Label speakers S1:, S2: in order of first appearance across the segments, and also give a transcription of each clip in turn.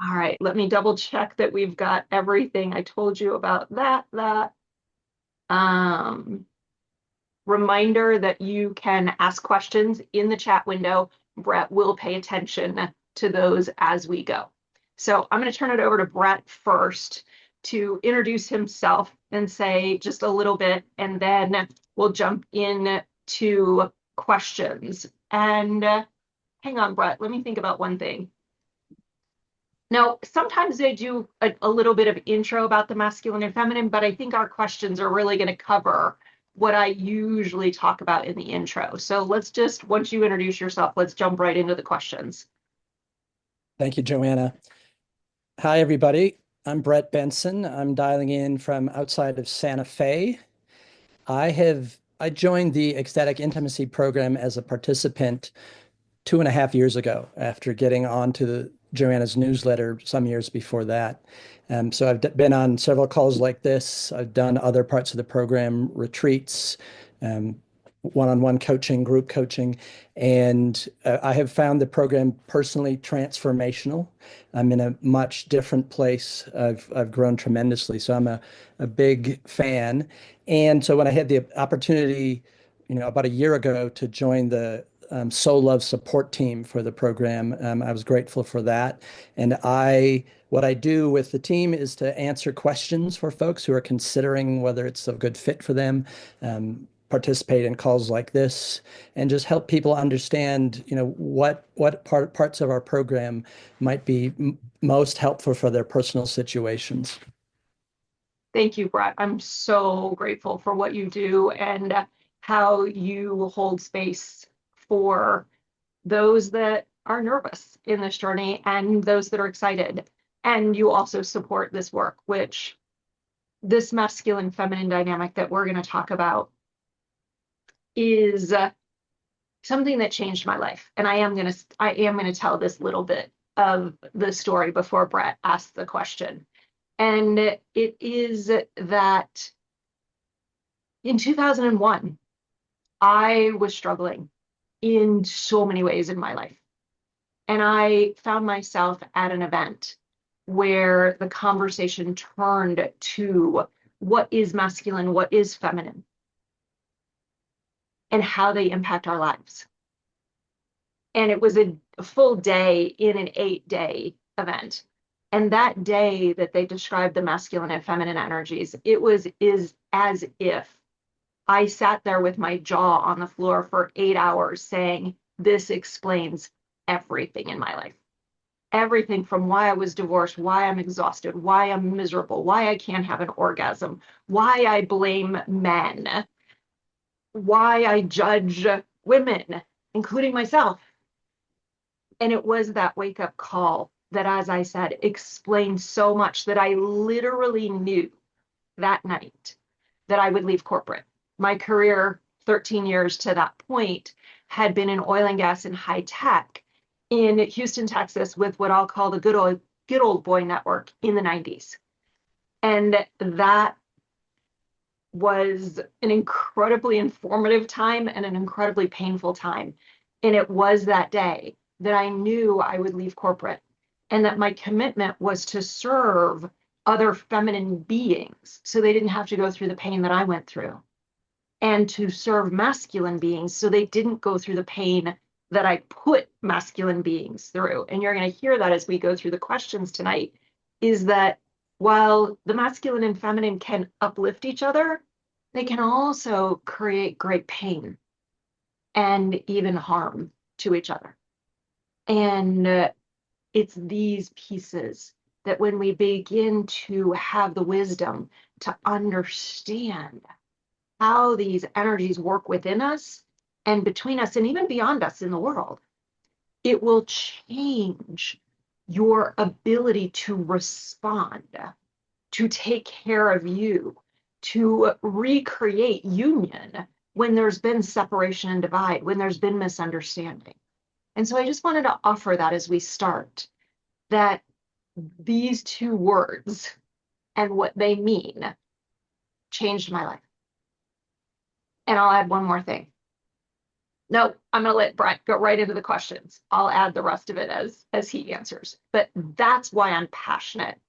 S1: All right, let me double check that we've got everything I told you about that. Um, Reminder that you can ask questions in the chat window. Brett will pay attention to those as we go. So I'm going to turn it over to Brett first to introduce himself and say just a little bit, and then we'll jump in to questions. And hang on, Brett, let me think about one thing. Now, sometimes they do a little bit of intro about the masculine and feminine, but I think our questions are really going to cover what I usually talk about in the intro. So let's just, once you introduce yourself, let's jump right into the questions.
S2: Thank you, Joanna. Hi, everybody. I'm Brett Benson. I'm dialing in from outside of Santa Fe. I joined the Ecstatic Intimacy program as a participant 2.5 years ago after getting onto Joanna's newsletter some years before that. So I've been on several calls like this. I've done other parts of the program, retreats, um, one-on-one coaching, group coaching, and I have found the program personally transformational. I'm in a much different place. I've grown tremendously, so I'm a big fan. And so when I had the opportunity, about a year ago to join the Soul Love support team for the program. I was grateful for that. And what I do with the team is to answer questions for folks who are considering whether it's a good fit for them, participate in calls like this, and just help people understand, what parts of our program might be most helpful for their personal situations.
S1: Thank you, Brett. I'm so grateful for what you do and how you hold space for those that are nervous in this journey and those that are excited. And you also support this work, which this masculine feminine dynamic that we're going to talk about is something that changed my life. And I am going to tell this little bit of the story before Brett asks the question. And it is that in 2001, I was struggling in so many ways in my life. And I found myself at an event where the conversation turned to what is masculine, what is feminine, and how they impact our lives. And it was a full day in an 8-day event. And that day that they described the masculine and feminine energies, is as if I sat there with my jaw on the floor for 8 hours saying, this explains everything in my life. Everything from why I was divorced, why I'm exhausted, why I'm miserable, why I can't have an orgasm, why I blame men, why I judge women, including myself. And it was that wake up call that, as I said, explained so much that I literally knew that night that I would leave corporate. My career, 13 years to that point, had been in oil and gas and high tech in Houston, Texas, with what I'll call the good old boy network in the 90s. And that was an incredibly informative time and an incredibly painful time. And it was that day that I knew I would leave corporate and that my commitment was to serve other feminine beings so they didn't have to go through the pain that I went through, and to serve masculine beings so they didn't go through the pain that I put masculine beings through. And you're going to hear that as we go through the questions tonight, is that while the masculine and feminine can uplift each other, they can also create great pain and even harm to each other. And it's these pieces that when we begin to have the wisdom to understand how these energies work within us and between us and even beyond us in the world, it will change your ability to respond, to take care of you, to recreate union when there's been separation and divide, when there's been misunderstanding. And so I just wanted to offer that as we start, that these two words and what they mean changed my life. And I'll add one more thing. No, I'm going to let Brett go right into the questions. I'll add the rest of it as he answers. But that's why I'm passionate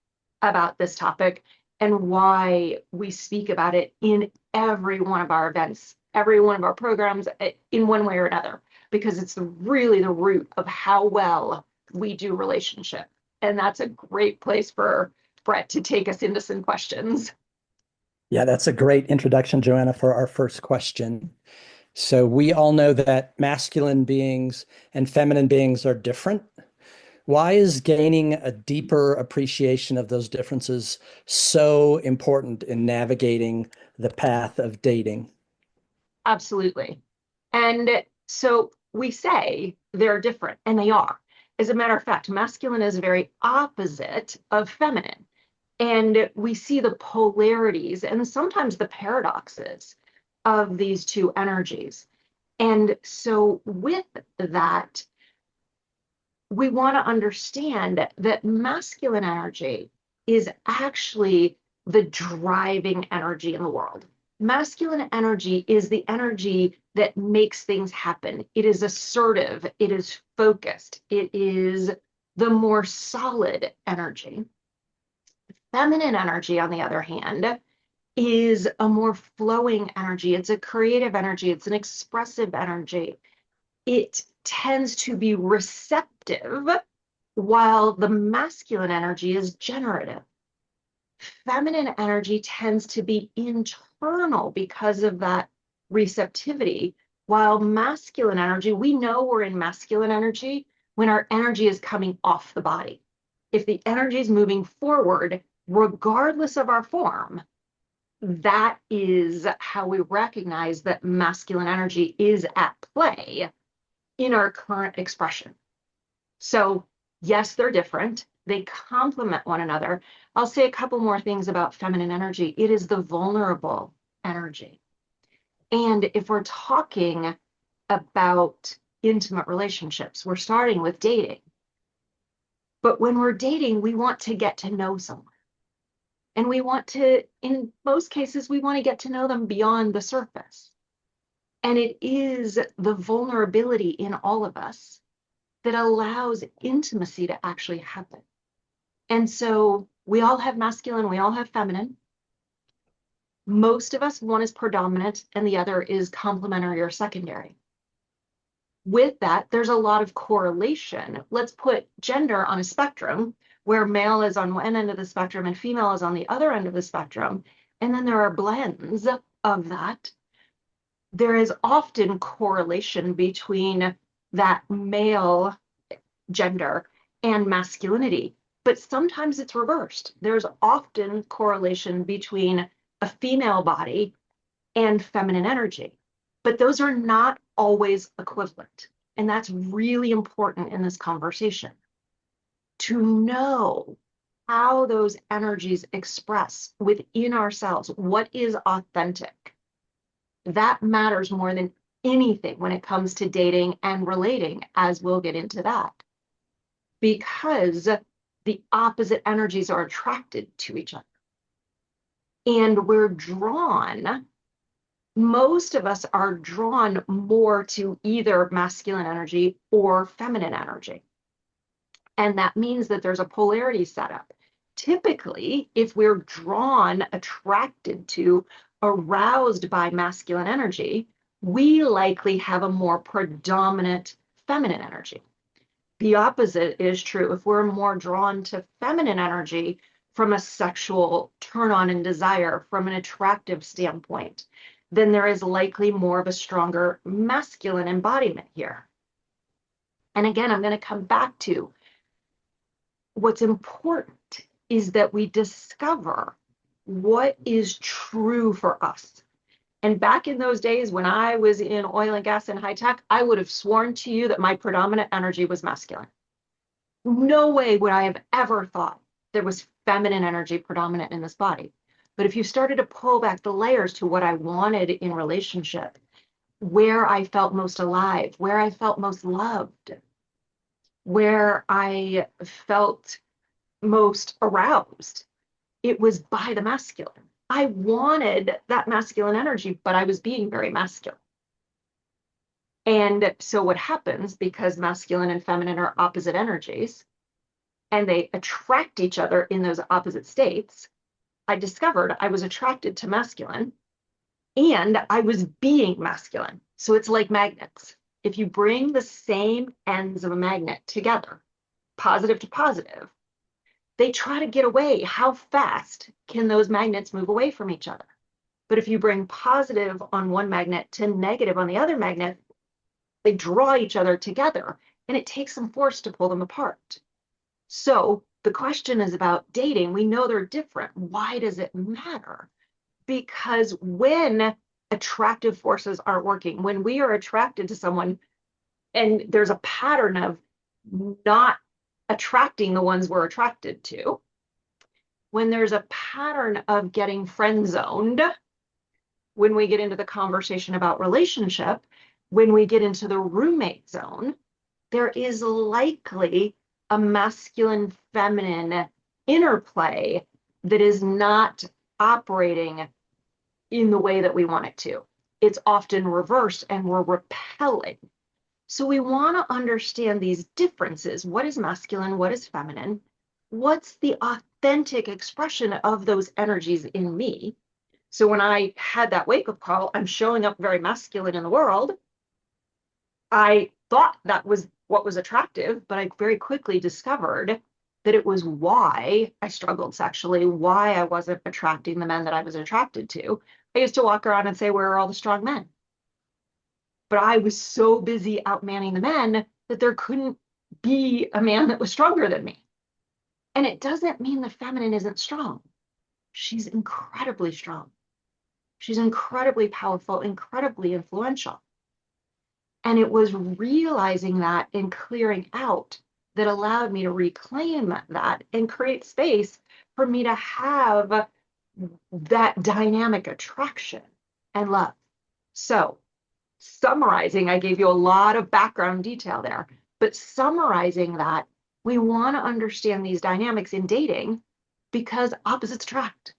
S1: about this topic and why we speak about it in every one of our events, every one of our programs in one way or another, because it's really the root of how well we do relationship. And that's a great place for Brett to take us into some questions.
S2: Yeah, that's a great introduction, Joanna, for our first question. So we all know that masculine beings and feminine beings are different. Why is gaining a deeper appreciation of those differences so important in navigating the path of dating?
S1: Absolutely. And so we say they're different, and they are. As a matter of fact, masculine is very opposite of feminine. And we see the polarities and sometimes the paradoxes of these two energies. And so, with that, we want to understand that masculine energy is actually the driving energy in the world. Masculine energy is the energy that makes things happen. It is assertive, it is focused, it is the more solid energy. Feminine energy, on the other hand, is a more flowing energy. It's a creative energy, it's an expressive energy. It tends to be receptive, while the masculine energy is generative. Feminine energy tends to be internal because of that receptivity, while masculine energy, we know we're in masculine energy when our energy is coming off the body. If the energy is moving forward, regardless of our form, that is how we recognize that masculine energy is at play in our current expression. So, yes, they're different. They complement one another. I'll say a couple more things about feminine energy. It is the vulnerable energy. And if we're talking about intimate relationships, we're starting with dating. But when we're dating, we want to get to know someone. And we want to, in most cases, we want to get to know them beyond the surface. And it is the vulnerability in all of us that allows intimacy to actually happen. And so we all have masculine, we all have feminine. Most of us, one is predominant and the other is complementary or secondary. With that, there's a lot of correlation. Let's put gender on a spectrum where male is on one end of the spectrum and female is on the other end of the spectrum. And then there are blends of that. There is often correlation between that male gender and masculinity, but sometimes it's reversed. There's often correlation between a female body and feminine energy, but those are not always equivalent. And that's really important in this conversation to know how those energies express within ourselves, what is authentic. That matters more than anything when it comes to dating and relating, as we'll get into that, because the opposite energies are attracted to each other. And we're drawn, most of us are drawn more to either masculine energy or feminine energy. And that means that there's a polarity set up. Typically, if we're drawn, attracted to, aroused by masculine energy, we likely have a more predominant feminine energy. The opposite is true. If we're more drawn to feminine energy from a sexual turn on and desire, from an attractive standpoint, then there is likely more of a stronger masculine embodiment here. And again, I'm going to come back to what's important is that we discover what is true for us. And back in those days when I was in oil and gas and high tech, I would have sworn to you that my predominant energy was masculine. No way would I have ever thought there was feminine energy predominant in this body. But if you started to pull back the layers to what I wanted in relationship, where I felt most alive, where I felt most loved, where I felt most aroused, it was by the masculine. I wanted that masculine energy, but I was being very masculine. And so what happens, because masculine and feminine are opposite energies and they attract each other in those opposite states, I discovered I was attracted to masculine and I was being masculine. So it's like magnets. If you bring the same ends of a magnet together, positive to positive, they try to get away. How fast can those magnets move away from each other? But if you bring positive on one magnet to negative on the other magnet, they draw each other together, and it takes some force to pull them apart. So the question is about dating. We know they're different. Why does it matter? Because when attractive forces aren't working, when we are attracted to someone and there's a pattern of not attracting the ones we're attracted to, when there's a pattern of getting friend zoned, when we get into the conversation about relationship, when we get into the roommate zone, there is likely a masculine feminine interplay that is not operating in the way that we want it to. It's often reversed and we're repelling. So we want to understand these differences. What is masculine? What is feminine? What's the authentic expression of those energies in me? So when I had that wake-up call, I'm showing up very masculine in the world. I thought that was what was attractive, but I very quickly discovered that it was why I struggled sexually, why I wasn't attracting the men that I was attracted to. I used to walk around and say, where are all the strong men? But I was so busy outmanning the men that there couldn't be a man that was stronger than me. And it doesn't mean the feminine isn't strong. She's incredibly strong. She's incredibly powerful, incredibly influential. And it was realizing that and clearing out that allowed me to reclaim that and create space for me to have that dynamic attraction and love. So, summarizing, I gave you a lot of background detail there, but summarizing that, we want to understand these dynamics in dating because opposites attract.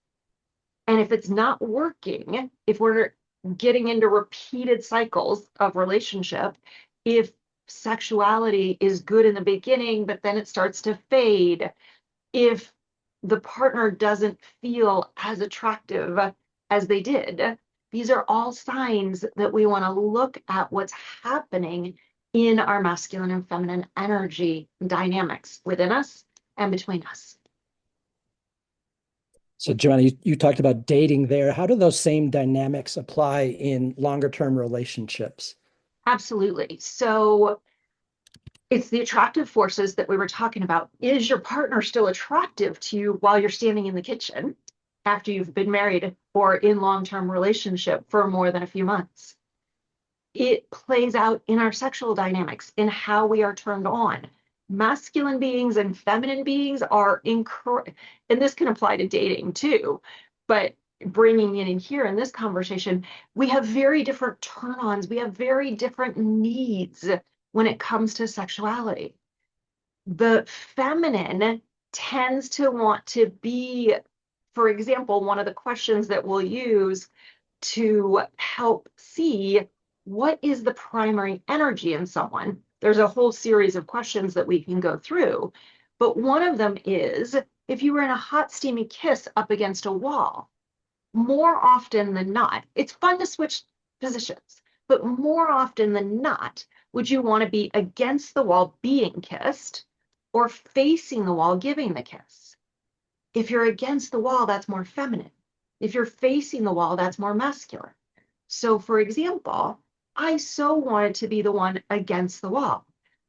S1: And if it's not working, if we're getting into repeated cycles of relationship, if sexuality is good in the beginning, but then it starts to fade, if the partner doesn't feel as attractive as they did, these are all signs that we want to look at what's happening in our masculine and feminine energy dynamics within us and between us.
S2: So, Joanna, you talked about dating there. How do those same dynamics apply in longer term relationships?
S1: Absolutely. So it's the attractive forces that we were talking about. Is your partner still attractive to you while you're standing in the kitchen after you've been married or in long-term relationship for more than a few months? It plays out in our sexual dynamics, in how we are turned on. Masculine beings and feminine beings are and this can apply to dating too, but bringing it in here in this conversation, we have very different turn-ons. We have very different needs when it comes to sexuality. The feminine tends to want to be, for example, one of the questions that we'll use to help see what is the primary energy in someone. There's a whole series of questions that we can go through, but one of them is if you were in a hot, steamy kiss up against a wall, more often than not, it's fun to switch positions, but more often than not, would you want to be against the wall being kissed or facing the wall giving the kiss? If you're against the wall, that's more feminine. If you're facing the wall, that's more masculine. So, for example, I so wanted to be the one against the wall,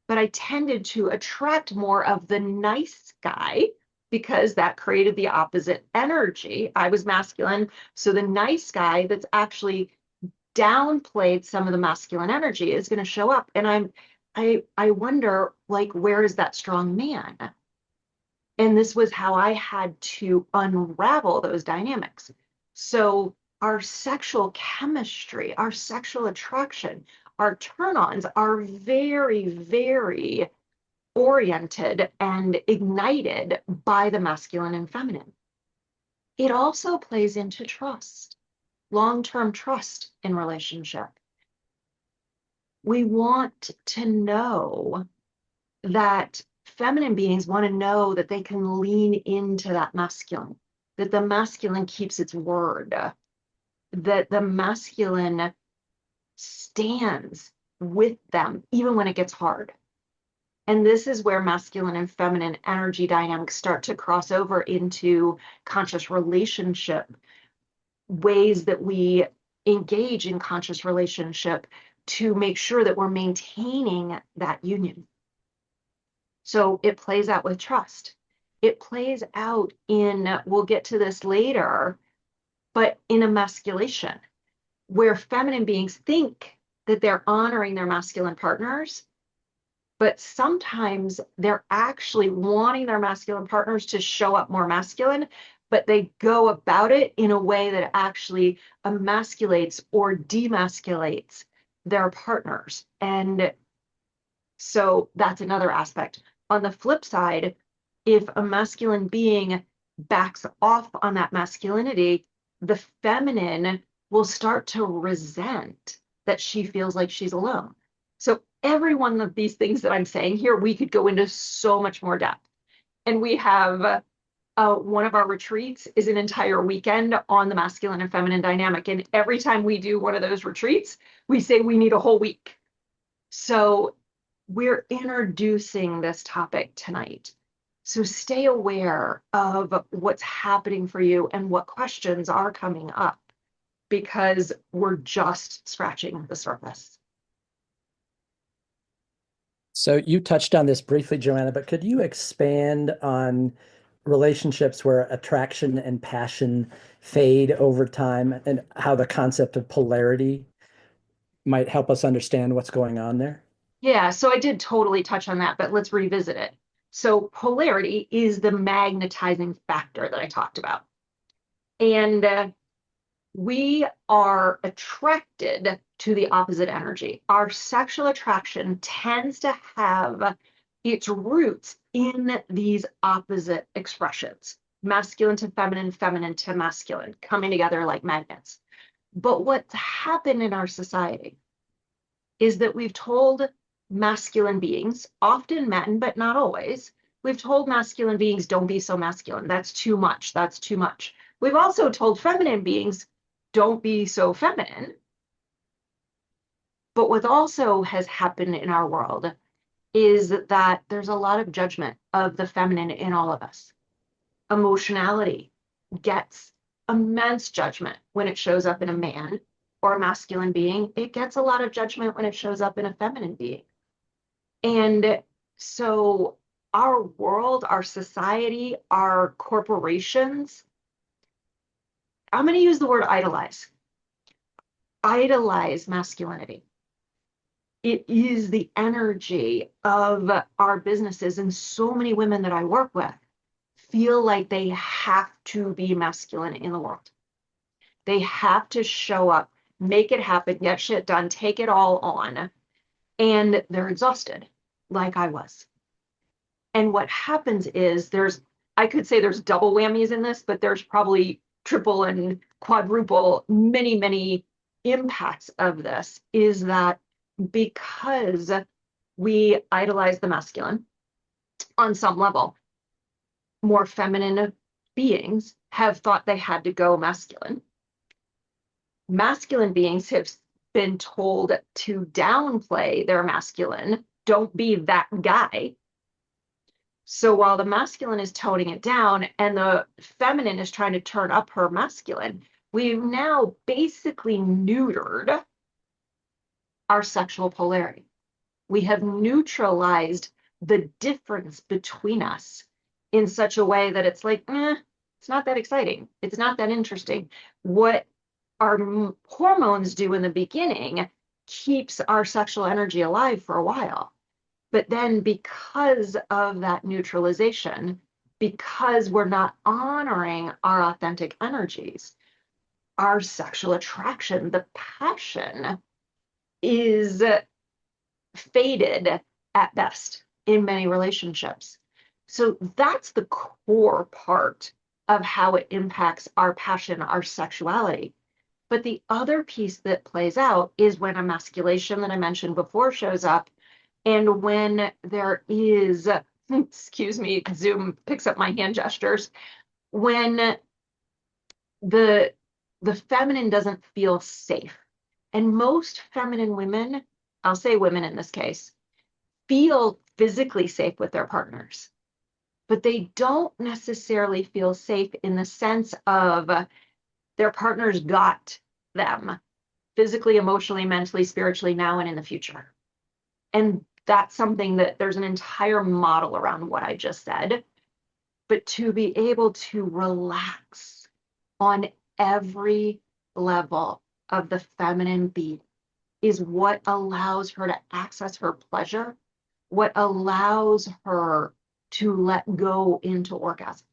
S1: but I tended to attract more of the nice guy because that created the opposite energy. I was masculine, so the nice guy that's actually downplayed some of the masculine energy is going to show up. And I wonder, like, where is that strong man? And this was how I had to unravel those dynamics. So our sexual chemistry, our sexual attraction, our turn-ons are very, very oriented and ignited by the masculine and feminine. It also plays into trust, long-term trust in relationship. We want to know that feminine beings want to know that they can lean into that masculine, that the masculine keeps its word, that the masculine stands with them even when it gets hard. And this is where masculine and feminine energy dynamics start to cross over into conscious relationship, ways that we engage in conscious relationship to make sure that we're maintaining that union. So it plays out with trust. It plays out in, we'll get to this later, but in emasculation, where feminine beings think that they're honoring their masculine partners, but sometimes they're actually wanting their masculine partners to show up more masculine, but they go about it in a way that actually emasculates or demasculates their partners. And so that's another aspect. On the flip side, if a masculine being backs off on that masculinity, the feminine will start to resent that she feels like she's alone. So every one of these things that I'm saying here, we could go into so much more depth. And we have one of our retreats is an entire weekend on the masculine and feminine dynamic. And every time we do one of those retreats, we say we need a whole week. So we're introducing this topic tonight. So stay aware of what's happening for you and what questions are coming up, because we're just scratching the surface.
S2: So you touched on this briefly, Joanna, but could you expand on relationships where attraction and passion fade over time and how the concept of polarity might help us understand what's going on there?
S1: Yeah, so I did totally touch on that, but let's revisit it. So polarity is the magnetizing factor that I talked about. And we are attracted to the opposite energy. Our sexual attraction tends to have its roots in these opposite expressions, masculine to feminine, feminine to masculine, coming together like magnets. But what's happened in our society is that we've told masculine beings, often men, but not always, we've told masculine beings, don't be so masculine. That's too much. That's too much. We've also told feminine beings, don't be so feminine. But what also has happened in our world is that there's a lot of judgment of the feminine in all of us. Emotionality gets immense judgment when it shows up in a man or a masculine being. It gets a lot of judgment when it shows up in a feminine being. And so our world, our society, our corporations, I'm going to use the word idolize masculinity. It is the energy of our businesses, and so many women that I work with feel like they have to be masculine in the world. They have to show up, make it happen, get shit done, take it all on, and they're exhausted, like I was. And what happens is I could say there's double whammies in this, but there's probably triple and quadruple, many, many impacts of this, is that because we idolize the masculine on some level, more feminine beings have thought they had to go masculine. Masculine beings have been told to downplay their masculine, don't be that guy. So while the masculine is toning it down and the feminine is trying to turn up her masculine, we've now basically neutered our sexual polarity. We have neutralized the difference between us in such a way that it's like, it's not that exciting. It's not that interesting. What our hormones do in the beginning keeps our sexual energy alive for a while. But then because of that neutralization, because we're not honoring our authentic energies, our sexual attraction, the passion, is faded at best in many relationships. So that's the core part of how it impacts our passion, our sexuality. But the other piece that plays out is when emasculation that I mentioned before shows up, and when there is, excuse me, Zoom picks up my hand gestures, when the the feminine doesn't feel safe. And most feminine women, I'll say women in this case, feel physically safe with their partners, but they don't necessarily feel safe in the sense of their partners got them physically, emotionally, mentally, spiritually, now and in the future. And that's something that there's an entire model around what I just said. But to be able to relax on every level of the feminine being is what allows her to access her pleasure, what allows her to let go into orgasm.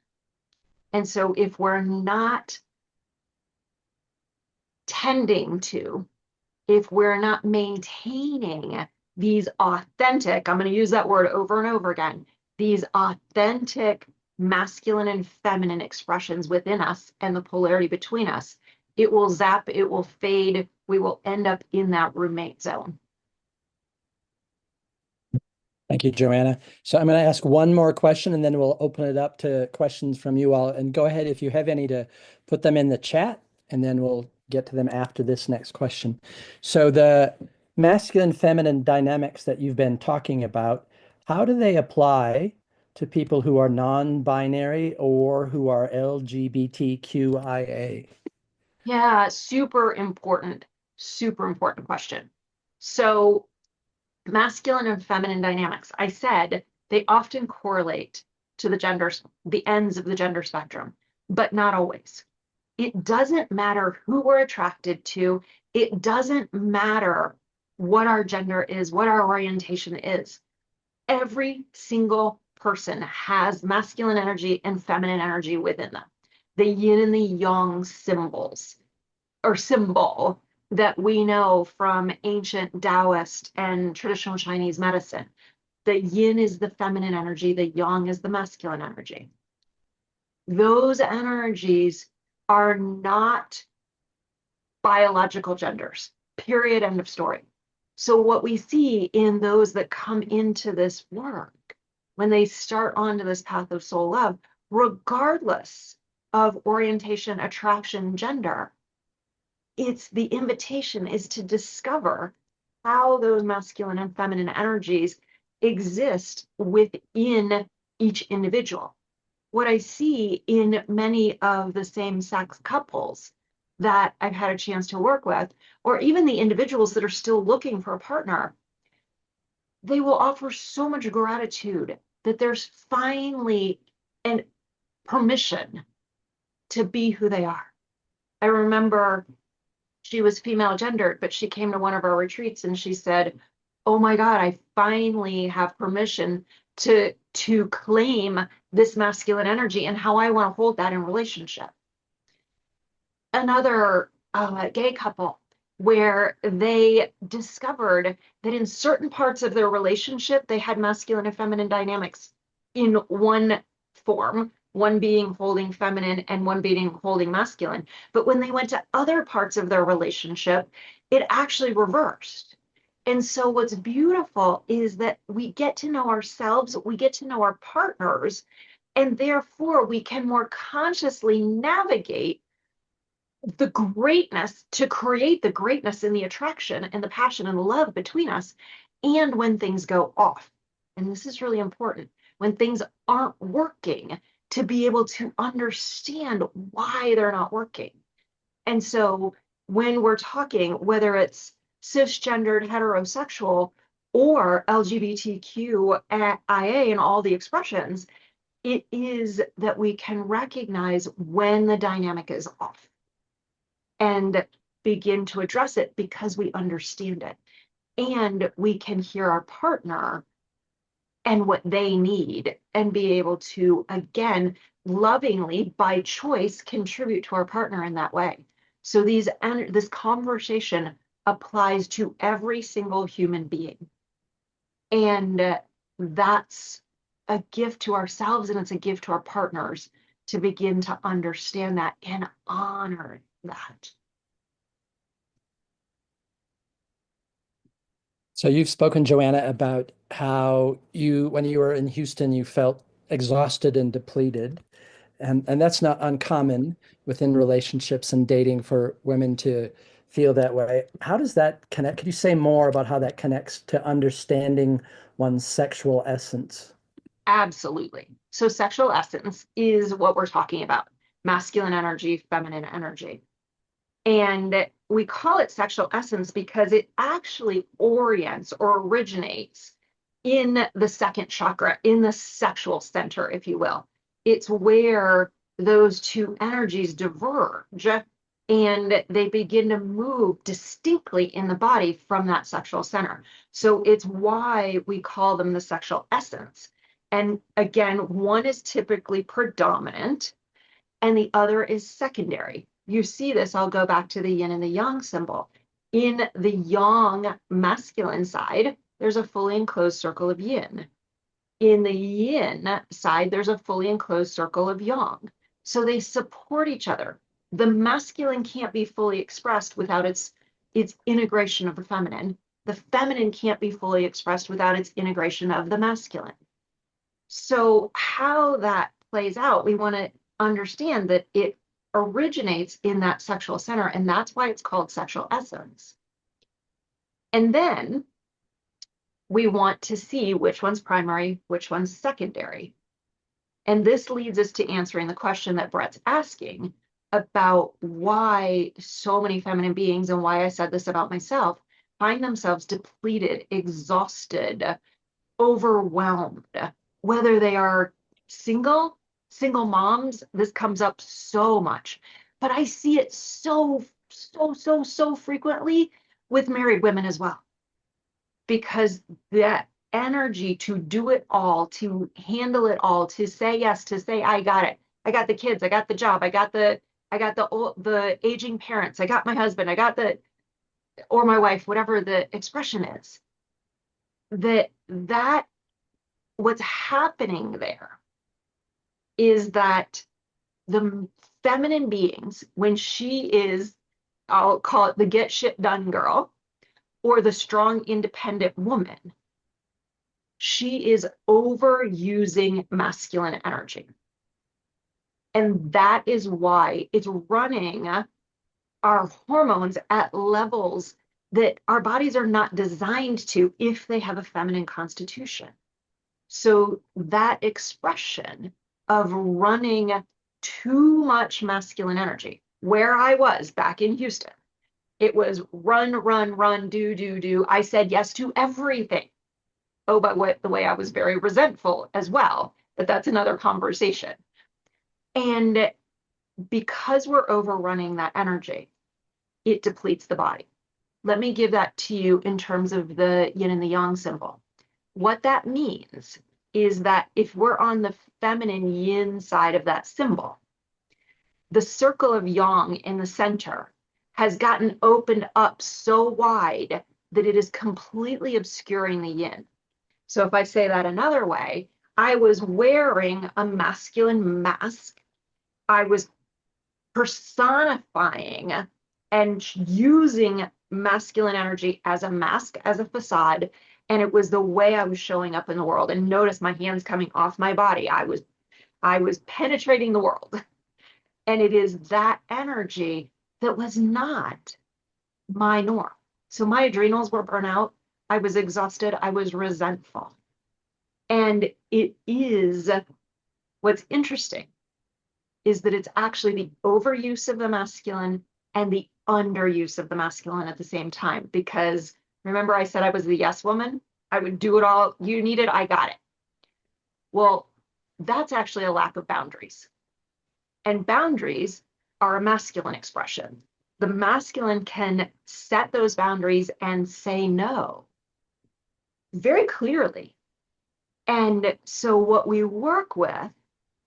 S1: And so if we're not tending to, if we're not maintaining these authentic, I'm going to use that word over and over again, these authentic masculine and feminine expressions within us and the polarity between us, it will zap, it will fade, we will end up in that roommate zone.
S2: Thank you, Joanna. So I'm going to ask one more question and then we'll open it up to questions from you all. And go ahead if you have any to put them in the chat, and then we'll get to them after this next question. So the masculine feminine dynamics that you've been talking about, how do they apply to people who are non-binary or who are LGBTQIA?
S1: Yeah, super important question. So masculine and feminine dynamics, I said they often correlate to the genders, the ends of the gender spectrum, but not always. It doesn't matter who we're attracted to. It doesn't matter what our gender is, what our orientation is. Every single person has masculine energy and feminine energy within them. The yin and the yang symbols or symbol that we know from ancient Taoist and traditional Chinese medicine. The yin is the feminine energy, the yang is the masculine energy. Those energies are not biological genders, period, end of story. So what we see in those that come into this work, when they start onto this path of soul love, regardless of orientation, attraction, gender, it's the invitation is to discover how those masculine and feminine energies exist within each individual. What I see in many of the same-sex couples that I've had a chance to work with, or even the individuals that are still looking for a partner, they will offer so much gratitude that there's finally an permission to be who they are. I remember she was female gendered, but she came to one of our retreats and she said, "Oh my God, I finally have permission to claim this masculine energy and how I want to hold that in relationship." Another gay couple where they discovered that in certain parts of their relationship, they had masculine and feminine dynamics in one form, one being holding feminine and one being holding masculine. But when they went to other parts of their relationship, it actually reversed. And so what's beautiful is that we get to know ourselves, we get to know our partners, and therefore we can more consciously navigate the greatness to create the greatness in the attraction and the passion and the love between us. And when things go off, and this is really important, when things aren't working, to be able to understand why they're not working. And so when we're talking, whether it's cisgendered, heterosexual, or LGBTQIA and all the expressions, it is that we can recognize when the dynamic is off and begin to address it because we understand it. And we can hear our partner and what they need and be able to, again, lovingly, by choice, contribute to our partner in that way. So this conversation applies to every single human being. And that's a gift to ourselves and it's a gift to our partners to begin to understand that and honor that.
S2: So you've spoken, Joanna, about how when you were in Houston, you felt exhausted and depleted. And that's not uncommon within relationships and dating for women to feel that way. How does that connect? Could you say more about how that connects to understanding one's sexual essence?
S1: Absolutely. So sexual essence is what we're talking about, masculine energy, feminine energy. And we call it sexual essence because it actually orients or originates in the second chakra, in the sexual center, if you will. It's where those two energies diverge and they begin to move distinctly in the body from that sexual center. So it's why we call them the sexual essence. And again, one is typically predominant and the other is secondary. You see this, I'll go back to the yin and the yang symbol. In the yang masculine side, there's a fully enclosed circle of yin. In the yin side, there's a fully enclosed circle of yang. So they support each other. The masculine can't be fully expressed without its integration of the feminine. The feminine can't be fully expressed without its integration of the masculine. So how that plays out, we want to understand that it originates in that sexual center, and that's why it's called sexual essence. And then we want to see which one's primary, which one's secondary. And this leads us to answering the question that Brett's asking about why so many feminine beings, and why I said this about myself, find themselves depleted, exhausted, overwhelmed, whether they are single moms. This comes up so much, but I see it so frequently with married women as well, because that energy to do it all, to handle it all, to say yes, to say I got it, I got the kids, I got the job, I got the aging parents, I got my husband, I got the, or my wife, whatever the expression is, that what's happening there is that the feminine beings, when she is, I'll call it the get shit done girl, or the strong independent woman, she is overusing masculine energy. And that is why it's running our hormones at levels that our bodies are not designed to if they have a feminine constitution. So that expression of running too much masculine energy, where I was back in Houston, it was run, do. I said yes to everything. Oh, but the way I was very resentful as well, but that's another conversation. And because we're overrunning that energy, it depletes the body. Let me give that to you in terms of the yin and the yang symbol. What that means is that if we're on the feminine yin side of that symbol, the circle of yang in the center has gotten opened up so wide that it is completely obscuring the yin. So if I say that another way, I was wearing a masculine mask. I was personifying and using masculine energy as a mask, as a facade, and it was the way I was showing up in the world. And notice my hands coming off my body. I was penetrating the world. And it is that energy that was not my norm. So my adrenals were burnt out. I was exhausted. I was resentful. And it is, what's interesting is that it's actually the overuse of the masculine and the underuse of the masculine at the same time. Because remember, I said I was the yes woman. I would do it all. You need it, I got it. Well, that's actually a lack of boundaries. And boundaries are a masculine expression. The masculine can set those boundaries and say no very clearly. And so what we work with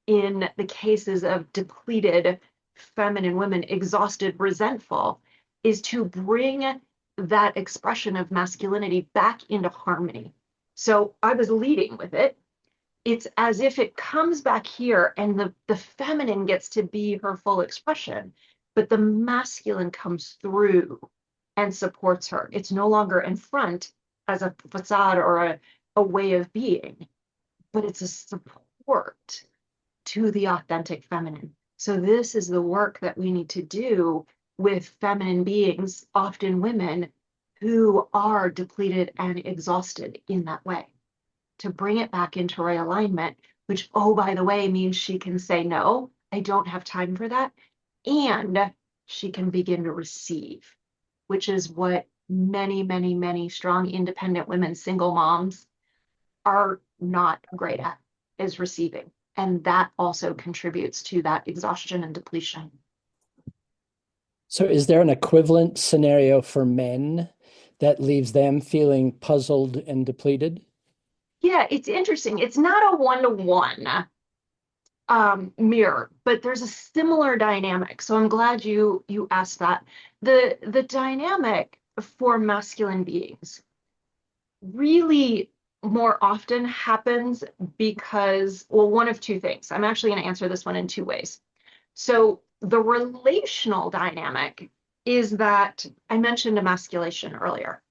S1: in the cases of depleted feminine women, exhausted, resentful, is to bring that expression of masculinity back into harmony. So I was leading with it. It's as if it comes back here and the feminine gets to be her full expression, but the masculine comes through and supports her. It's no longer in front as a facade or a way of being, but it's a support to the authentic feminine. So this is the work that we need to do with feminine beings, often women, who are depleted and exhausted in that way, to bring it back into realignment, which, oh, by the way, means she can say, no, I don't have time for that. And she can begin to receive, which is what many, many, many strong, independent women, single moms are not great at, is receiving. And that also contributes to that exhaustion and depletion.
S2: So is there an equivalent scenario for men that leaves them feeling puzzled and depleted?
S1: Yeah, it's interesting. It's not a one-to-one mirror, but there's a similar dynamic. So I'm glad you asked that. The dynamic for masculine beings really more often happens because, well, one of two things. I'm actually going to answer this one in two ways. So the relational dynamic is that I mentioned emasculation earlier.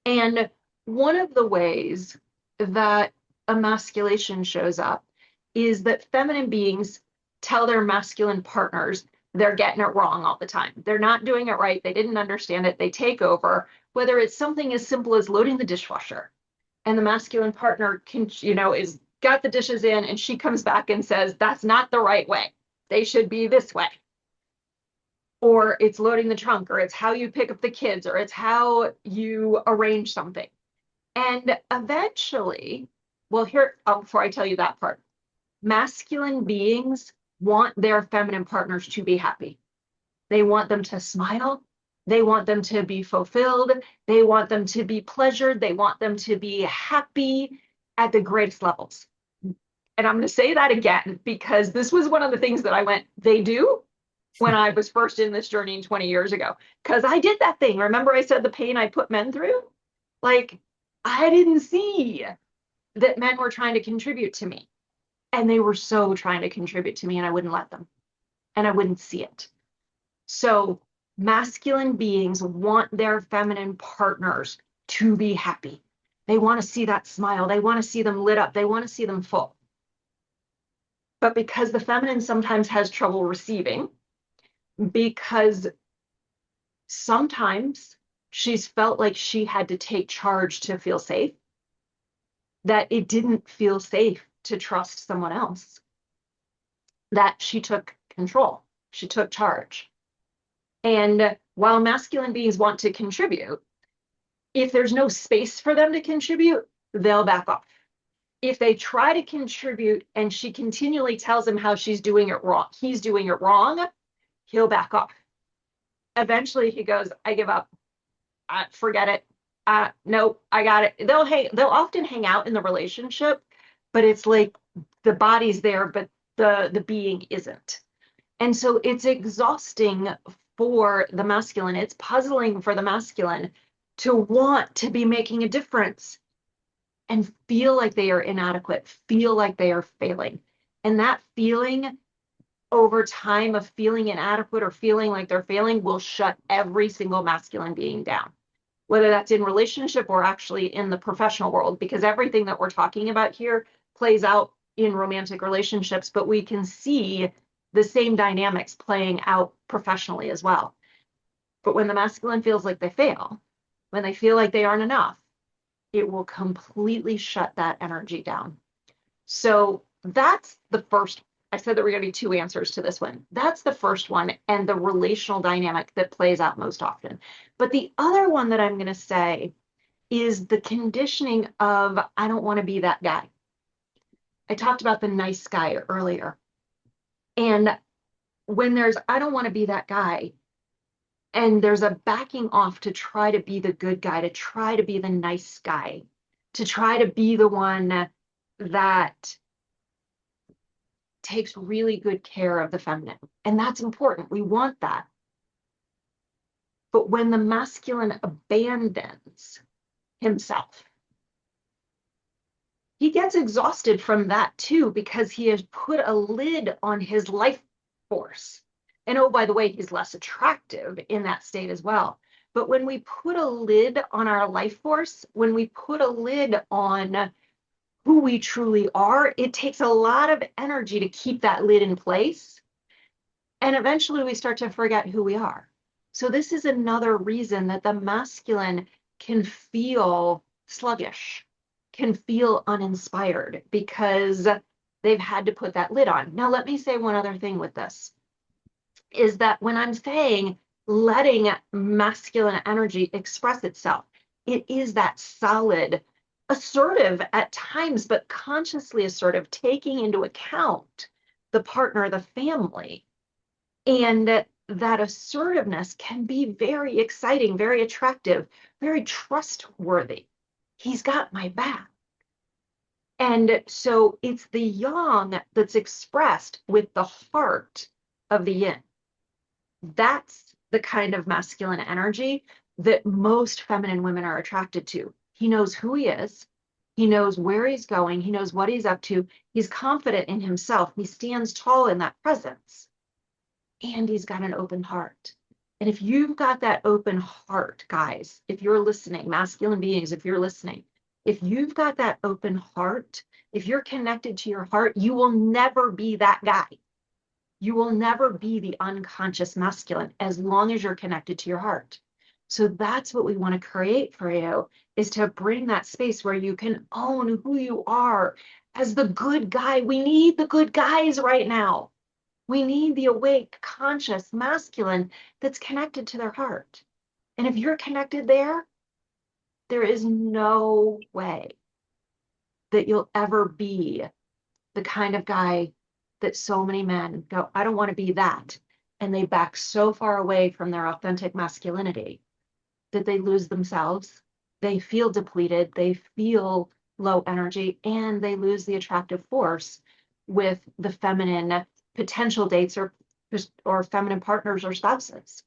S1: And one of the ways that emasculation shows up is that feminine beings tell their masculine partners they're getting it wrong all the time. They're not doing it right. They didn't understand it. They take over, whether it's something as simple as loading the dishwasher. And the masculine partner can, is got the dishes in and she comes back and says, that's not the right way. They should be this way. Or it's loading the trunk, or it's how you pick up the kids, or it's how you arrange something. And eventually, well, here, before I tell you that part, masculine beings want their feminine partners to be happy. They want them to smile. They want them to be fulfilled. They want them to be pleasured. They want them to be happy at the greatest levels. And I'm going to say that again, because this was one of the things that I went, they do, when I was first in this journey 20 years ago. Because I did that thing. Remember I said the pain I put men through? Like, I didn't see that men were trying to contribute to me. And they were so trying to contribute to me, and I wouldn't let them. And I wouldn't see it. So masculine beings want their feminine partners to be happy. They want to see that smile. They want to see them lit up. They want to see them full. But because the feminine sometimes has trouble receiving, because sometimes she's felt like she had to take charge to feel safe, that it didn't feel safe to trust someone else, that she took control, she took charge. And while masculine beings want to contribute, if there's no space for them to contribute, they'll back off. If they try to contribute and she continually tells him how she's doing it wrong, he's doing it wrong, he'll back off. Eventually he goes, I give up. Forget it. Nope, I got it. They'll often hang out in the relationship, but it's like the body's there, but the being isn't. And so it's exhausting for the masculine. It's puzzling for the masculine to want to be making a difference and feel like they are inadequate, feel like they are failing. And that feeling over time of feeling inadequate or feeling like they're failing will shut every single masculine being down, whether that's in relationship or actually in the professional world, because everything that we're talking about here plays out in romantic relationships, but we can see the same dynamics playing out professionally as well. But when the masculine feels like they fail, when they feel like they aren't enough, it will completely shut that energy down. So that's the first. I said that we're going to be two answers to this one. That's the first one, and the relational dynamic that plays out most often. But the other one that I'm going to say is the conditioning of, I don't want to be that guy. I talked about the nice guy earlier. And when there's, I don't want to be that guy, and there's a backing off to try to be the good guy, to try to be the nice guy, to try to be the one that takes really good care of the feminine. And that's important. We want that. But when the masculine abandons himself, he gets exhausted from that too, because he has put a lid on his life force. And oh, by the way, he's less attractive in that state as well. But when we put a lid on our life force, when we put a lid on who we truly are, it takes a lot of energy to keep that lid in place. And eventually we start to forget who we are. So this is another reason that the masculine can feel sluggish, can feel uninspired, because they've had to put that lid on. Now, let me say one other thing with this, is that when I'm saying letting masculine energy express itself, it is that solid, assertive at times, but consciously assertive, taking into account the partner, the family. And that assertiveness can be very exciting, very attractive, very trustworthy. He's got my back. And so it's the yang that's expressed with the heart of the yin. That's the kind of masculine energy that most feminine women are attracted to. He knows who he is. He knows where he's going. He knows what he's up to. He's confident in himself. He stands tall in that presence. And he's got an open heart. And if you've got that open heart, guys, if you're listening, masculine beings, if you're listening, if you've got that open heart, if you're connected to your heart, you will never be that guy. You will never be the unconscious masculine as long as you're connected to your heart. So that's what we want to create for you, is to bring that space where you can own who you are as the good guy. We need the good guys right now. We need the awake, conscious masculine that's connected to their heart. And if you're connected there, there is no way that you'll ever be the kind of guy that so many men go, I don't want to be that. And they back so far away from their authentic masculinity that they lose themselves. They feel depleted. They feel low energy, and they lose the attractive force with the feminine potential dates or feminine partners or spouses.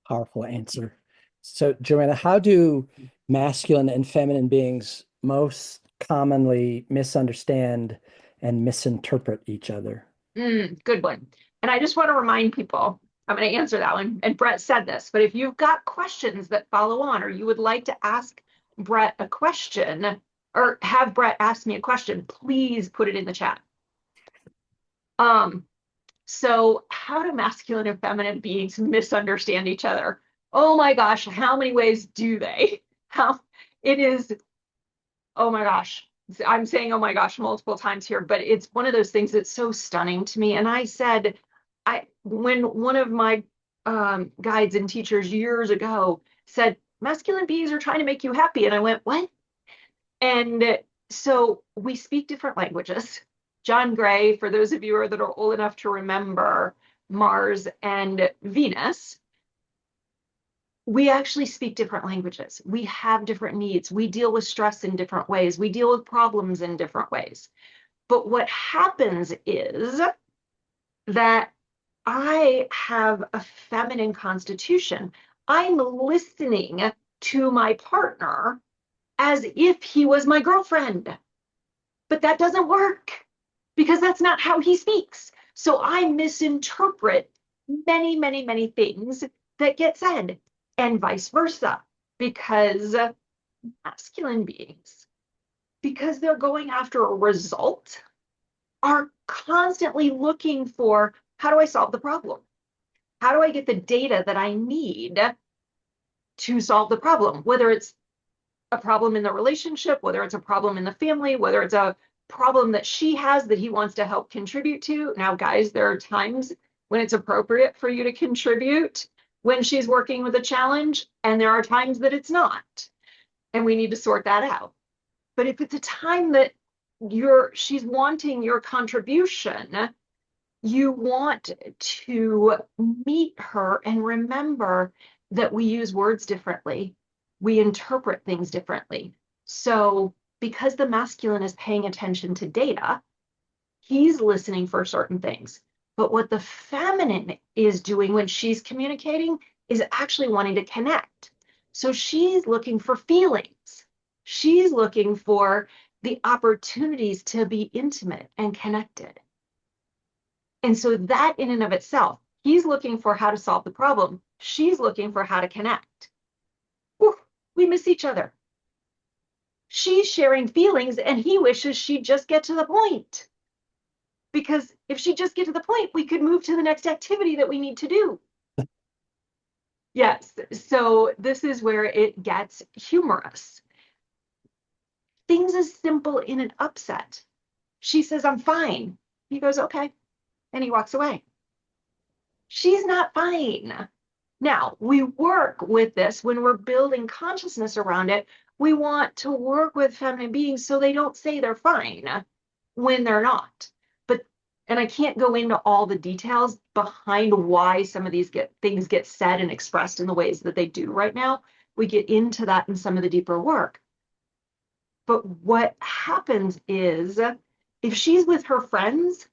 S2: Powerful answer. So, Joanna, how do masculine and feminine beings most commonly misunderstand and misinterpret each other?
S1: Good one. And I just want to remind people, I'm going to answer that one. And Brett said this, but if you've got questions that follow on, or you would like to ask Brett a question, or have Brett ask me a question, please put it in the chat. So how do masculine and feminine beings misunderstand each other? Oh my gosh, how many ways do they? How it is, oh my gosh. I'm saying oh my gosh multiple times here, but it's one of those things that's so stunning to me. And I said, when one of my guides and teachers years ago said, masculine beings are trying to make you happy. And I went, what? And so we speak different languages. John Gray, for those of you that are old enough to remember Mars and Venus, we actually speak different languages. We have different needs. We deal with stress in different ways. We deal with problems in different ways. But what happens is that I have a feminine constitution. I'm listening to my partner as if he was my girlfriend. But that doesn't work, because that's not how he speaks. So I misinterpret many, many, many things that get said, and vice versa, because masculine beings, because they're going after a result, are constantly looking for, how do I solve the problem? How do I get the data that I need to solve the problem? Whether it's a problem in the relationship, whether it's a problem in the family, whether it's a problem that she has that he wants to help contribute to. Now, guys, there are times when it's appropriate for you to contribute when she's working with a challenge, and there are times that it's not. And we need to sort that out. But if it's a time that she's wanting your contribution, you want to meet her and remember that we use words differently. We interpret things differently. So because the masculine is paying attention to data, he's listening for certain things. But what the feminine is doing when she's communicating is actually wanting to connect. So she's looking for feelings. She's looking for the opportunities to be intimate and connected. And so that in and of itself, He's looking for how to solve the problem. She's looking for how to connect. Whew, we miss each other. She's sharing feelings and he wishes she'd just get to the point. Because if she just get to the point, we could move to the next activity that we need to do. Yes, so this is where it gets humorous. Things as simple in an upset. She says, I'm fine. He goes, okay. And he walks away. She's not fine. Now, we work with this when we're building consciousness around it. We want to work with feminine beings so they don't say they're fine when they're not. But, and I can't go into all the details behind why some of these things get said and expressed in the ways that they do right now. We get into that in some of the deeper work. But what happens is if she's with her friends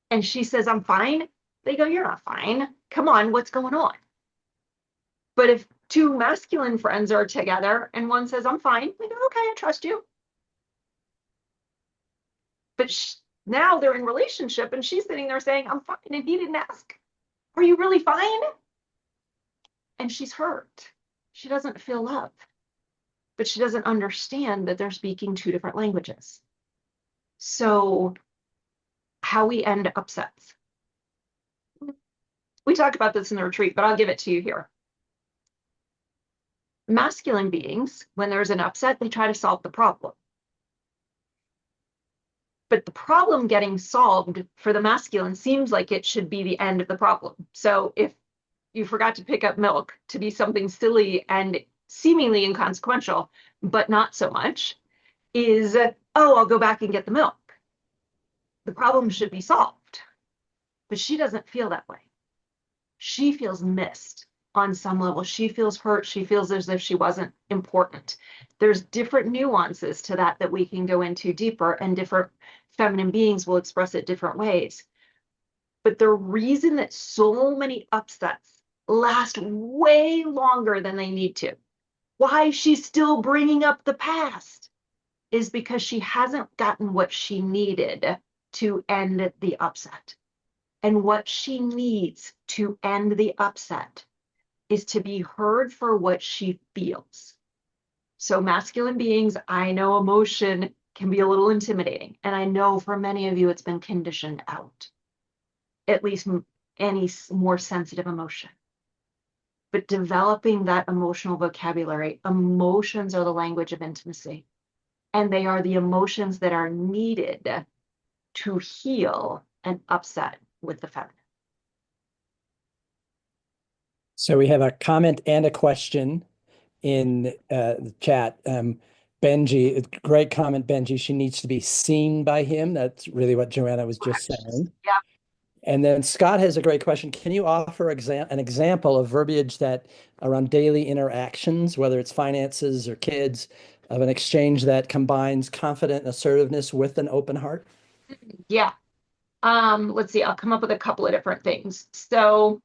S1: and she says, I'm fine, they go, you're not fine. Come on, what's going on? But if two masculine friends are together and one says, I'm fine, they go, okay, I trust you. But now they're in relationship and she's sitting there saying, I'm fine. And he didn't ask, are you really fine? And she's hurt. She doesn't feel love, but she doesn't understand that they're speaking two different languages. So how we end upsets. We talked about this in the retreat, but I'll give it to you here. Masculine beings, when there's an upset, they try to solve the problem. But the problem getting solved for the masculine seems like it should be the end of the problem. So if you forgot to pick up milk to be something silly and seemingly inconsequential, but not so much, is, oh, I'll go back and get the milk. The problem should be solved. But she doesn't feel that way. She feels missed on some level. She feels hurt. She feels as if she wasn't important. There's different nuances to that that we can go into deeper, and different feminine beings will express it different ways. But the reason that so many upsets last way longer than they need to, why she's still bringing up the past, is because she hasn't gotten what she needed to end the upset. And what she needs to end the upset is to be heard for what she feels. So masculine beings, I know emotion can be a little intimidating. And I know for many of you, it's been conditioned out, at least any more sensitive emotion. But developing that emotional vocabulary, emotions are the language of intimacy. And they are the emotions that are needed to heal an upset with the feminine.
S2: So we have a comment and a question in the chat. Benji, great comment, Benji. She needs to be seen by him. That's really what Joanna was just saying.
S1: Yeah.
S2: And then Scott has a great question. Can you offer an example of verbiage that around daily interactions, whether it's finances or kids, of an exchange that combines confident assertiveness with an open heart?
S1: Yeah. Let's see, I'll come up with a couple of different things. So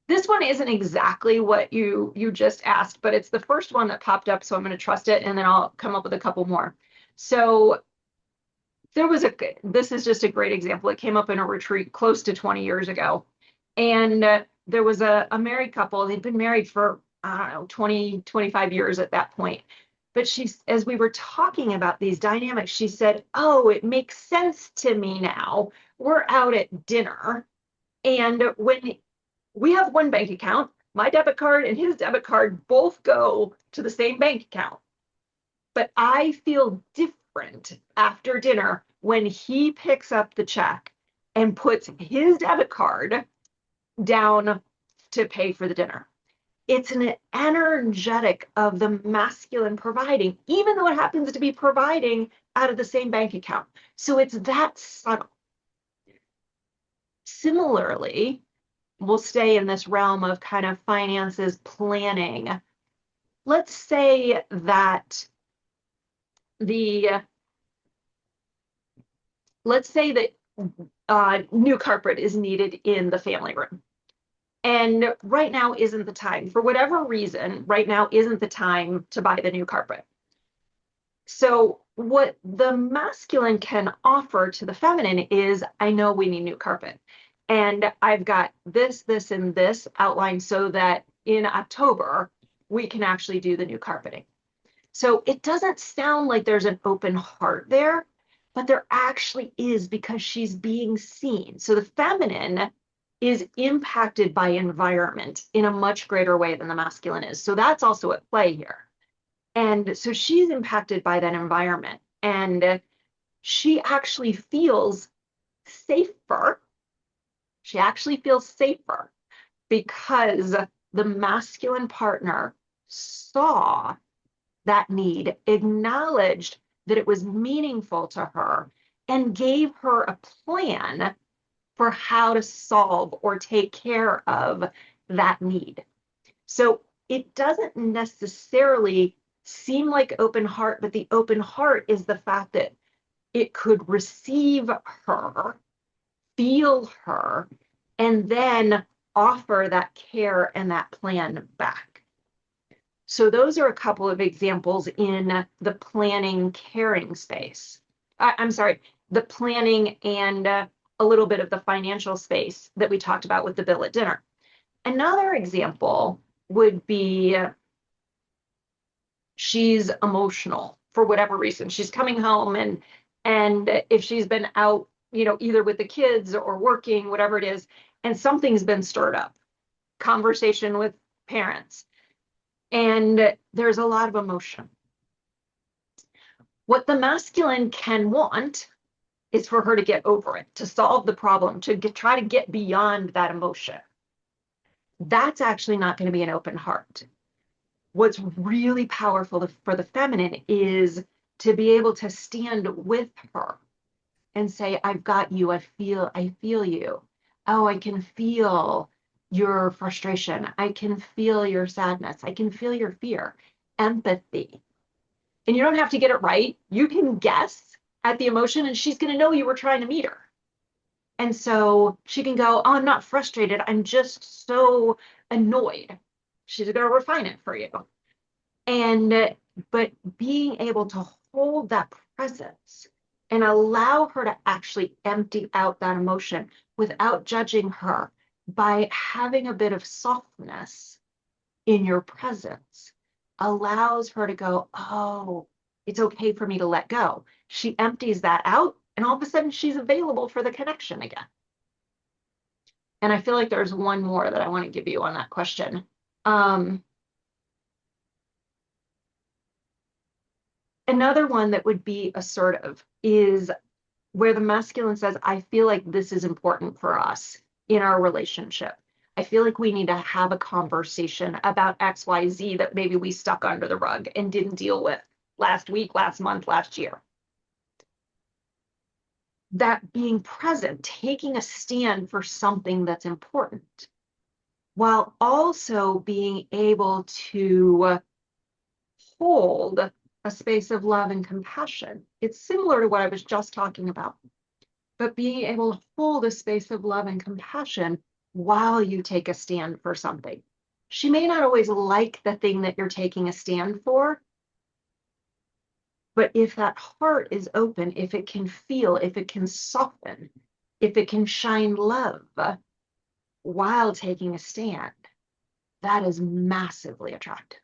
S1: this one isn't exactly what you just asked, but it's the first one that popped up, so I'm going to trust it, and then I'll come up with a couple more. So this is just a great example. It came up in a retreat close to 20 years ago. And there was a married couple. They'd been married for, I don't know, 20, 25 years at that point. But as we were talking about these dynamics, she said, oh, it makes sense to me now. We're out at dinner. And when we have one bank account, my debit card and his debit card both go to the same bank account. But I feel different after dinner when he picks up the check and puts his debit card down to pay for the dinner. It's an energetic of the masculine providing, even though it happens to be providing out of the same bank account. So it's that subtle. Similarly, we'll stay in this realm of kind of finances planning. Let's say that new carpet is needed in the family room. And right now isn't the time. For whatever reason, right now isn't the time to buy the new carpet. So what the masculine can offer to the feminine is, I know we need new carpet. And I've got this, and this outlined so that in October, we can actually do the new carpeting. So it doesn't sound like there's an open heart there, but there actually is because she's being seen. So the feminine is impacted by environment in a much greater way than the masculine is. So that's also at play here. And so she's impacted by that environment. And she actually feels safer. She actually feels safer because the masculine partner saw that need, acknowledged that it was meaningful to her, and gave her a plan for how to solve or take care of that need. So it doesn't necessarily seem like open heart, but the open heart is the fact that it could receive her, feel her, and then offer that care and that plan back. So those are a couple of examples in the planning caring space. I'm sorry, the planning and a little bit of the financial space that we talked about with the bill at dinner. Another example would be she's emotional for whatever reason. She's coming home and if she's been out, either with the kids or working, whatever it is, and something's been stirred up, conversation with parents, and there's a lot of emotion. What the masculine can want is for her to get over it, to solve the problem, to try to get beyond that emotion. That's actually not going to be an open heart. What's really powerful for the feminine is to be able to stand with her and say, I've got you. I feel you. Oh, I can feel your frustration. I can feel your sadness. I can feel your fear. Empathy. And you don't have to get it right. You can guess at the emotion, and she's going to know you were trying to meet her. And so she can go, oh, I'm not frustrated. I'm just so annoyed. She's going to refine it for you. And, but being able to hold that presence and allow her to actually empty out that emotion without judging her by having a bit of softness in your presence allows her to go, oh, it's okay for me to let go. She empties that out, and all of a sudden she's available for the connection again. And I feel like there's one more that I want to give you on that question. Another one that would be assertive is where the masculine says, I feel like this is important for us in our relationship. I feel like we need to have a conversation about XYZ that maybe we stuck under the rug and didn't deal with last week, last month, last year. That being present, taking a stand for something that's important, while also being able to hold a space of love and compassion. It's similar to what I was just talking about, but being able to hold a space of love and compassion while you take a stand for something. She may not always like the thing that you're taking a stand for, but if that heart is open, if it can feel, if it can soften, if it can shine love while taking a stand, that is massively attractive.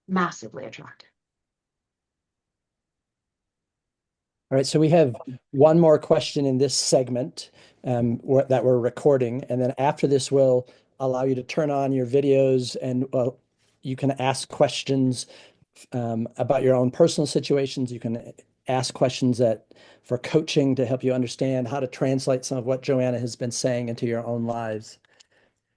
S1: Massively attractive.
S2: All right, so we have one more question in this segment that we're recording, and then after this, we'll allow you to turn on your videos and you can ask questions about your own personal situations. You can ask questions for coaching to help you understand how to translate some of what Joanna has been saying into your own lives.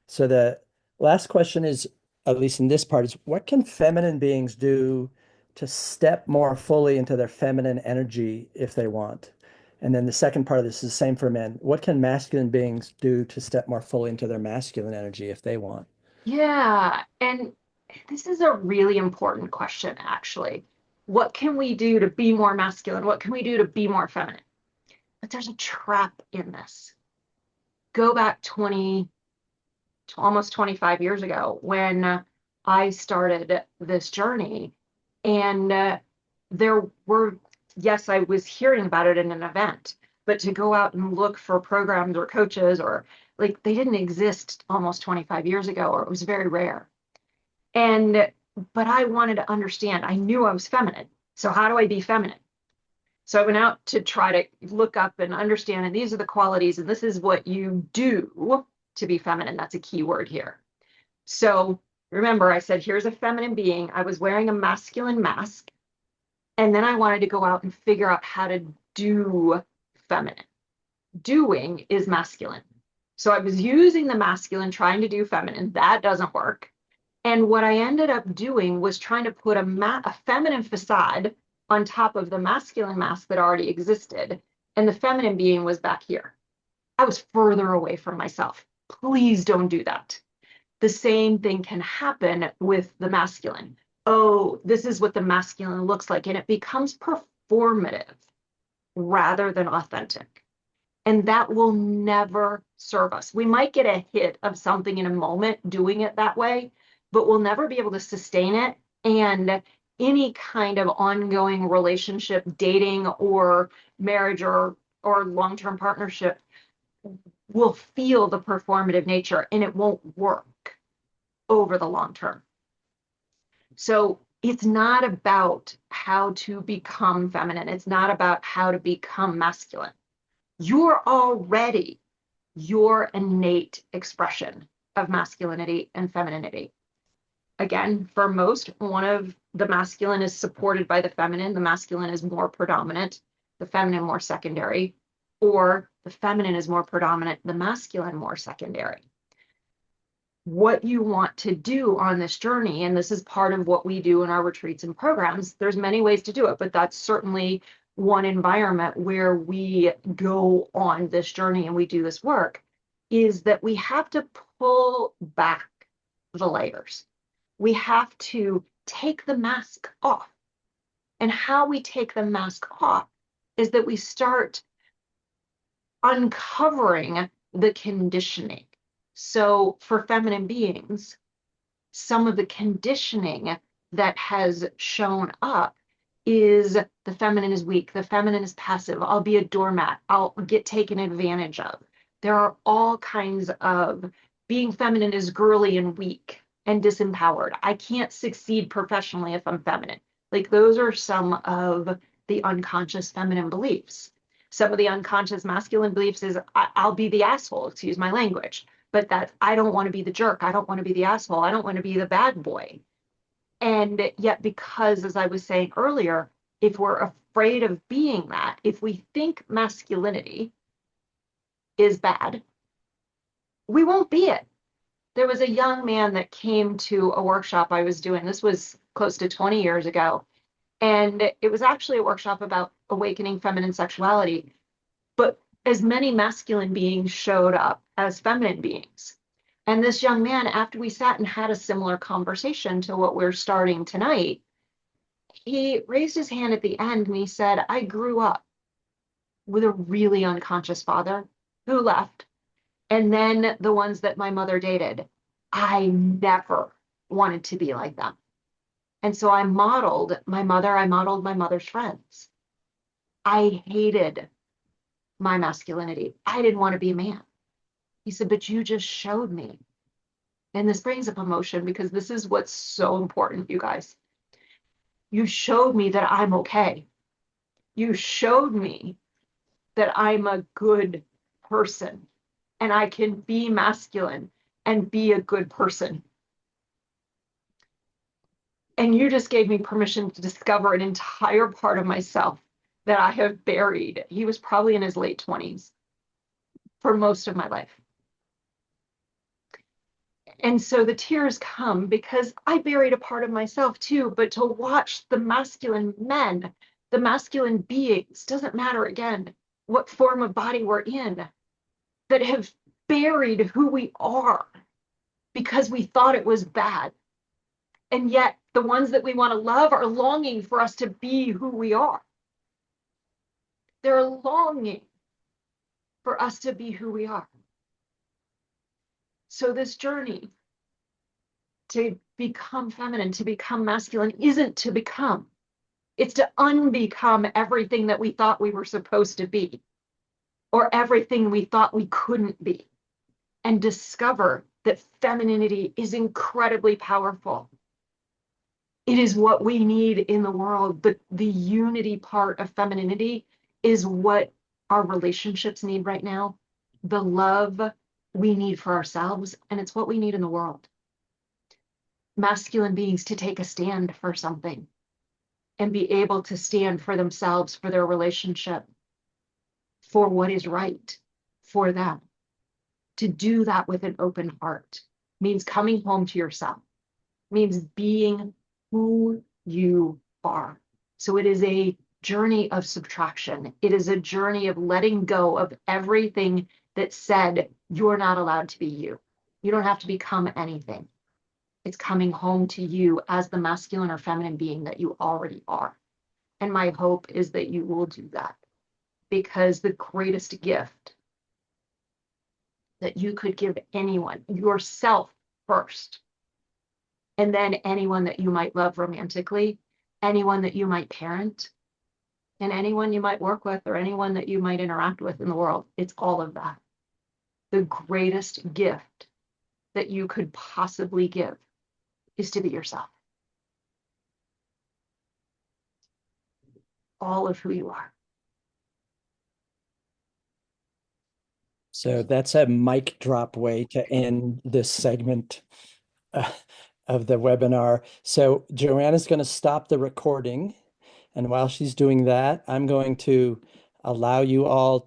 S2: So the last question is, at least in this part, is what can feminine beings do to step more fully into their feminine energy if they want? And then the second part of this is the same for men. What can masculine beings do to step more fully into their masculine energy if they want?
S1: Yeah, and this is a really important question, actually. What can we do to be more masculine? What can we do to be more feminine? But there's a trap in this. Go back 20, almost 25 years ago when I started this journey, and there were, yes, I was hearing about it in an event, but to go out and look for programs or coaches, or like, they didn't exist almost 25 years ago, or it was very rare. And but I wanted to understand. I knew I was feminine. So how do I be feminine? So I went out to try to look up and understand, and these are the qualities, and this is what you do to be feminine. That's a key word here. So remember, I said, here's a feminine being. I was wearing a masculine mask, and then I wanted to go out and figure out how to do feminine. Doing is masculine. So I was using the masculine, trying to do feminine. That doesn't work. And what I ended up doing was trying to put a feminine facade on top of the masculine mask that already existed. And the feminine being was back here. I was further away from myself. Please don't do that. The same thing can happen with the masculine. Oh, this is what the masculine looks like. And it becomes performative rather than authentic. And that will never serve us. We might get a hit of something in a moment doing it that way, but we'll never be able to sustain it. And any kind of ongoing relationship, dating or marriage or long-term partnership will feel the performative nature, and it won't work over the long term. So it's not about how to become feminine. It's not about how to become masculine. You're already your innate expression of masculinity and femininity. Again, for most, one of the masculine is supported by the feminine. The masculine is more predominant, the feminine more secondary, or the feminine is more predominant, the masculine more secondary. What you want to do on this journey, and this is part of what we do in our retreats and programs, there's many ways to do it, but that's certainly one environment where we go on this journey and we do this work, is that we have to pull back the layers. We have to take the mask off. And how we take the mask off is that we start uncovering the conditioning. So for feminine beings, some of the conditioning that has shown up is the feminine is weak, the feminine is passive, I'll be a doormat, I'll get taken advantage of. There are all kinds of being feminine is girly and weak and disempowered. I can't succeed professionally if I'm feminine. Like, those are some of the unconscious feminine beliefs. Some of the unconscious masculine beliefs is I'll be the asshole, excuse my language, but that I don't want to be the jerk. I don't want to be the asshole. I don't want to be the bad boy. And yet, because, as I was saying earlier, if we're afraid of being that, if we think masculinity is bad, we won't be it. There was a young man that came to a workshop I was doing. This was close to 20 years ago. And it was actually a workshop about awakening feminine sexuality. But as many masculine beings showed up as feminine beings. And this young man, after we sat and had a similar conversation to what we're starting tonight, he raised his hand at the end and he said, I grew up with a really unconscious father who left. And then the ones that my mother dated, I never wanted to be like them. And so I modeled my mother, I modeled my mother's friends. I hated my masculinity. I didn't want to be a man. He said, but you just showed me. And this brings up emotion because this is what's so important, you guys. You showed me that I'm okay. You showed me that I'm a good person and I can be masculine and be a good person. And you just gave me permission to discover an entire part of myself that I have buried. He was probably in his late 20s for most of my life. And so the tears come because I buried a part of myself too, but to watch the masculine men, the masculine beings, doesn't matter again what form of body we're in, that have buried who we are because we thought it was bad. And yet the ones that we want to love are longing for us to be who we are. They're longing for us to be who we are. So this journey to become feminine, to become masculine, isn't to become. It's to unbecome everything that we thought we were supposed to be. or everything we thought we couldn't be, and discover that femininity is incredibly powerful. It is what we need in the world. The unity part of femininity is what our relationships need right now, the love we need for ourselves, and it's what we need in the world. Masculine beings to take a stand for something and be able to stand for themselves, for their relationship, for what is right for them. To do that with an open heart means coming home to yourself, means being who you are. So it is a journey of subtraction. It is a journey of letting go of everything that said you're not allowed to be you. You don't have to become anything. It's coming home to you as the masculine or feminine being that you already are. And my hope is that you will do that, because the greatest gift that you could give anyone, yourself first, and then anyone that you might love romantically, anyone that you might parent, and anyone you might work with, or anyone that you might interact with in the world. It's all of that. The greatest gift that you could possibly give is to be yourself. All of who you are.
S2: So that's a mic drop way to end this segment uh, of the webinar. So Joanna's going to stop the recording. And while she's doing that, I'm going to allow you all